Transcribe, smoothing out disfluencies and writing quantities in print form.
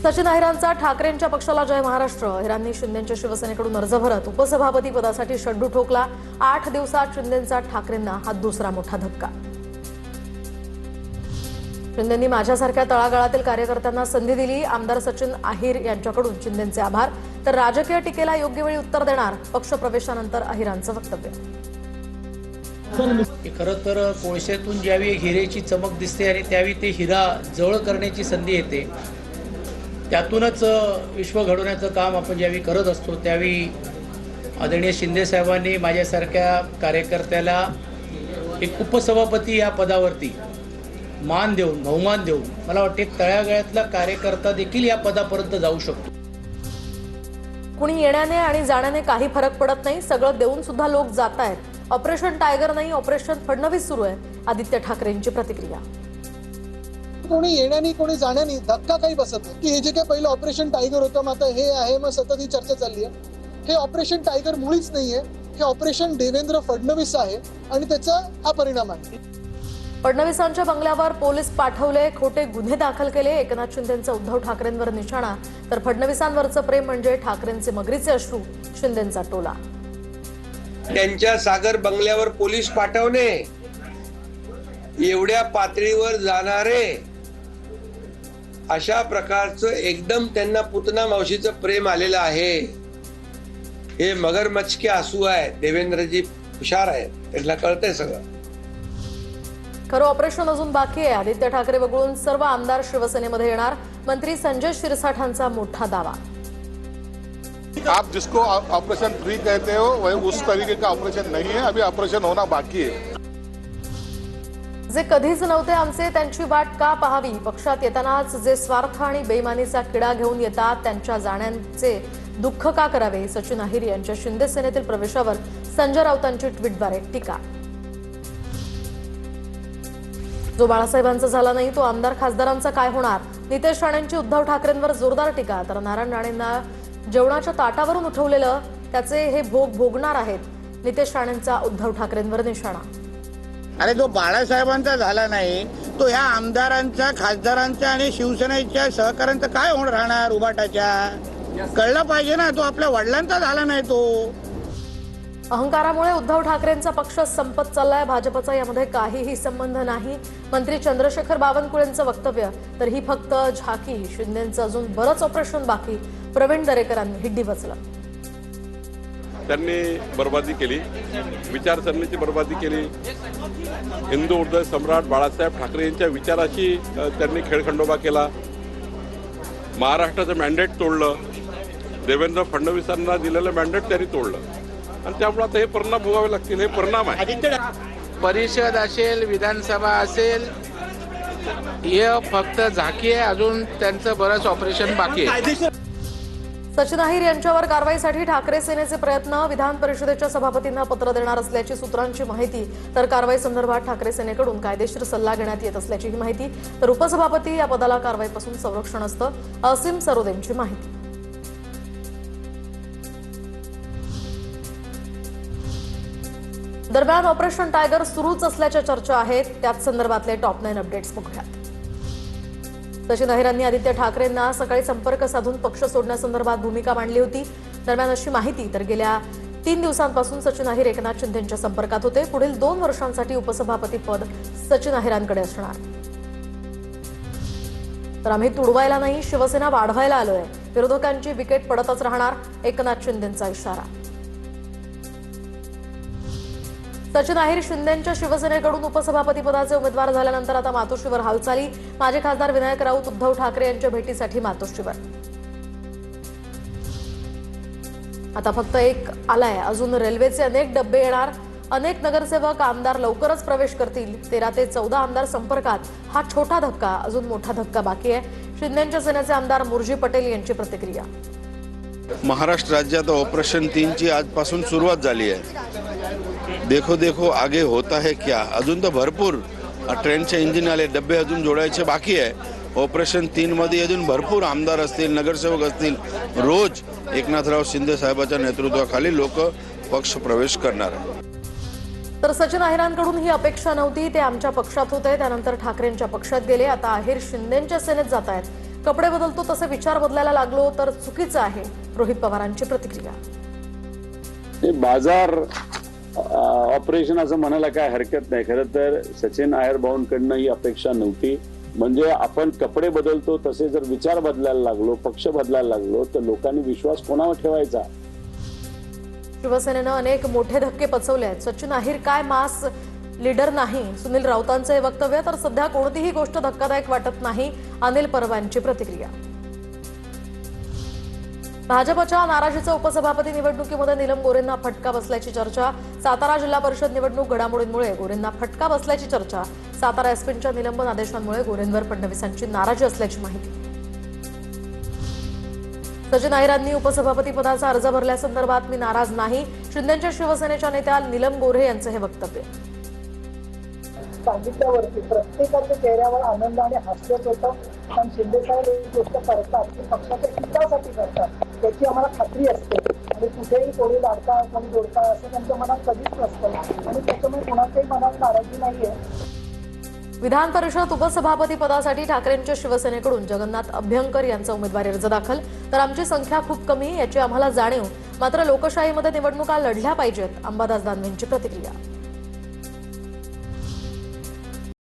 सचिन अहिरांचा ठाकरेंच्या पक्षाला जय महाराष्ट्र। अहिरांनी शिंदेंच्या शिवसेनेकडून अर्ज भरत उपसभापती पदासाठी शड्डू ठोकला। 8 दिवसात शिंदेंचा ठाकरेंना हा दुसरा मोठा धक्का। शिंदेंनी माझ्यासारख्या तळागाळातील कार्यकर्त्यांना संधी दिली। आमदार सचिन अहिर यांच्याकडून शिंदेंचे आभार। तर राजकीय टीकेला योग्य वेळी उत्तर देणार, पक्षप्रवेशानंतर अहिरांचं वक्तव्य। खरं तर कोळशातून ज्यावेळी हिरेची चमक दिसते आणि त्यावेळी ते हिरा जवळ करण्याची संधी येते, त्यातूनच विश्व घडवण्याचं काम आपण ज्यावेळी करत असतो त्यावेळी आदरणीय शिंदे साहेबांनी माझ्यासारख्या कार्यकर्त्याला एक उपसभापती या पदावरती मान देऊन, बहुमान देऊन, मला वाटते तळागाळातला कार्यकर्ता देखील या पदापर्यंत जाऊ शकतो। कुणी येण्याने आणि जाण्याने काही फरक पडत नाही, सगळं देऊन सुद्धा लोक जात आहेत। ऑपरेशन टायगर नाही, ऑपरेशन फडणवीस सुरू आहे, आदित्य ठाकरेंची प्रतिक्रिया। कोणी येण्यानी कोणी जाण्यानी धक्का काही बसत नाही की हे जे काही पहिलं ऑपरेशन टायगर होतं, मग आता हे आहे, मग सतत ही चर्चा चालली आहे। हे ऑपरेशन टायगर मुळीच नाहीये, हे ऑपरेशन देवेंद्र फडणवीस आहे आणि त्याचा हा परिणाम आहे। फडणवीसांच्या बंगल्यावर पोलीस पाठवले, खोटे गुन्हे दाखल केले। एकनाथ शिंदेंचा उद्धव ठाकरेंवर निशाणा, तर फडणवीसांवरचं प्रेम म्हणजे ठाकरेंचे मगरीचे अश्रू, शिंदेंचा टोला। त्यांच्या सागर बंगल्यावर पोलीस पाठवणे, एवढ्या पातळीवर जाणारे अशा प्रकारचं एकदम त्यांना पुतना मावशीचं प्रेम आलेलं आहे। हे मगरमच्छ के आंसू आहे। देवेंद्रजी हुशार आहे, त्यांना कळतंय सगळं। खरं ऑपरेशन अजून बाकी आहे। आदित्य ठाकरे वगळून सर्व आमदार शिवसेनेमध्ये येणार, मंत्री संजय शिरसाठांचा मोठा दावा। आप जिसको ऑपरेशन फ्री कहते हो वह उस तरीके का ऑपरेशन नहीं है, अभी ऑपरेशन होना बाकी है। जे कधीच नव्हते आमचे त्यांची वाट का पाहावी, पक्षात येतानाच जे स्वार्थ आणि बेईमानीचा किडा घेऊन येतात त्यांच्या जाण्यांचे दुःख का करावे। सचिन अहिर यांच्या शिंदे सेनेतील प्रवेशावर संजय राऊतांची ट्विटद्वारे टीका। जो बाळासाहेबांचा झाला नाही तो आमदार खासदारांचा काय होणार, नितेश राणेंची उद्धव ठाकरेंवर जोरदार टीका। तर नारायण राणेंना जेवणाच्या ताटावरून उठवलेलं त्याचे हे भोग भोगणार आहेत, नितेश राणेंचा उद्धव ठाकरेंवर निशाणा। अरे जो बाळासाहेबांचा झाला नाही तो ह्या आमदारांचा, खासदारांचा आणि शिवसेनेच्या सहकाऱ्यांचा काय होणार राहणार उभाटाच्या, कळलं पाहिजे ना। तो आपल्या वडिलांचा झाला नाही तो। अहंकारामुळे उद्धव ठाकरेंचा पक्ष संपत चाललाय, भाजपचा यामध्ये काहीही संबंध नाही, मंत्री चंद्रशेखर बावनकुळेंचं वक्तव्य। तर ही फक्त झाकी, शिंदेंचं अजून बरंच ऑपरेशन बाकी, प्रवीण दरेकरांनी हिड्डी बचलं। त्यांनी बर्बादी केली, विचारसरणीची बर्बादी केली। हिंदू हृदय सम्राट बाळासाहेब ठाकरे यांच्या विचाराशी त्यांनी खेळखंडोबा केला। महाराष्ट्राचं मॅन्डेट तोडलं, देवेंद्र फडणवीसांना दिलेलं मॅन्डेट त्यांनी तोडलं आणि त्यामुळे आता हे परिणाम भोगावे लागतील। हे परिणाम आहे। परिषद असेल, विधानसभा असेल, हे फक्त झाकी आहे, अजून त्यांचं बरंच ऑपरेशन बाकी आहे। सचिन अहिर यांच्यावर कारवाईसाठी ठाकरे सेनेचे प्रयत्न, विधान परिषदेच्या सभापतींना पत्र देणार असल्याची सूत्रांची माहिती। तर कारवाई संदर्भात ठाकरे सेनेकडून कायदेशीर सल्ला घेण्यात येत असल्याची माहिती। तर उपसभापती या पदाला कारवाईपासून संरक्षण असतं, असीम सरोदेंची माहिती। दरम्यान ऑपरेशन टायगर सुरूच असल्याच्या चर्चा आहेत, त्याच संदर्भातले टॉप 9 अपडेट्स बघूयात। सचिन अहिरांनी आदित्य ठाकरेंना सकाळी संपर्क साधून पक्ष सोडण्यासंदर्भात भूमिका मांडली होती। दरम्यान अशी माहिती, तर गेल्या 3 दिवसांपासून सचिन अहिर एकनाथ शिंदेंच्या संपर्कात होते। पुढील 2 वर्षांसाठी उपसभापती पद सचिन अहिरांकडे असणार। तर आम्ही तुडवायला नाही, शिवसेना वाढवायला आलोय, विरोधकांची विकेट पडतच राहणार, एकनाथ शिंदेंचा इशारा। सचिन अहिर शिंदेंच्या शिवसेनेकडून उपसभापती पदाचे उमेदवार झाल्यानंतर आता मातोश्रीवर हालचाली। माजी खासदार विनायक राऊत उद्धव ठाकरे यांच्या भेटीसाठी मातोश्रीवर। आता फक्त एक आलाय, अजून रेल्वेचे अनेक डब्बे येणार, अनेक नगरसेवक आमदार लवकरच प्रवेश करतील। 13 ते 14 आमदार संपर्कात, हा छोटा धक्का, अजून मोठा धक्का बाकी आहे। शिंदेंच्या सेनेचे आमदार मुरजी पटेल यांची प्रतिक्रिया। महाराष्ट्र राज्यात ऑपरेशन 3 ची आजपासून सुरुवात झाली आहे। देखो देखो आगे होता है क्या, अजून तर भरपूर ट्रेनचे इंजिन आले, डब्बे अजून जोडायचे बाकी आहे। ऑपरेशन 3 मध्ये अजून भरपूर आमदार असतील, नगरसेवक असतील। रोज एकनाथराव शिंदे साहेबांच्या नेतृत्वाखाली लोक पक्ष प्रवेश करणार आहेत। तर सचिन अहिरांकडून ही अपेक्षा नव्हती, ते आमच्या पक्षात होते, त्यानंतर ठाकरेंच्या पक्षात गेले, आता अहिर शिंदेंच्या सेनेत जात आहेत। कपडे बदलतो तसे विचार बदलायला लागलो तर चुकीचं आहे, रोहित पवारांची प्रतिक्रिया. बाजार ऑपरेशन असं म्हणायला काय हरकत नाही. खरं तर सचिन अय्यर भाऊंकडनं ही अपेक्षा नव्हती. म्हणजे आपण कपडे बदलतो तसे जर विचार बदलायला लागलो, पक्ष बदलायला लागलो तर लोकांनी विश्वास कोणावर ठेवायचा. शिवसेनेनं अनेक मोठे धक्के पचवले आहेत. सचिन अहिर काय मास लीडर नाही, सुनील राऊतांचे वक्तव्य. तर सध्या कोणतीही गोष्ट धक्कादायक वाटत नाही, अनिल परबांची प्रतिक्रिया. भाजपच्या नाराजीचं उपसभापती निवडणुकीमध्ये नीलम गोरेंना फटका बसल्याची चर्चा. सातारा जिल्हा परिषद निवडणूक घडामोडींमुळे गोरेंना फटका बसल्याची चर्चा. सातारा एसपींच्या निलंबन आदेशांमुळे गोरेंवर फडणवीसांची नाराजी असल्याची माहिती. सचिन अहिरांनी उपसभापती पदाचा अर्ज भरल्यासंदर्भात मी नाराज नाही, शिंदेच्या शिवसेनेच्या नेत्या नीलम गोऱ्हे यांचं हे वक्तव्य. सांगितल्यावरती प्रत्येकाच्या चेहऱ्यावर आनंद आणि हास्यच होतं. कारण शिंदेसाहेब एक गोष्ट करतात ती पक्षाच्या हितासाठी करतात, त्याची आम्हाला खात्री असते. आणि कुठेही कोणी लाडका कोणी जोडता असं त्यांच्या मनात कधीच नसतं आणि त्याच्यामुळे कोणाच्याही मनात नाराजी नाहीये. विधान परिषद उपसभापती पदासाठी ठाकरेंच्या शिवसेनेकडून जगन्नाथ अभ्यंकर यांचा उमेदवारी अर्ज दाखल. तर आमची संख्या खूप कमी याची आम्हाला जाणीव, मात्र लोकशाहीमध्ये निवडणुका लढल्या पाहिजेत, अंबादास दानवेंची प्रतिक्रिया.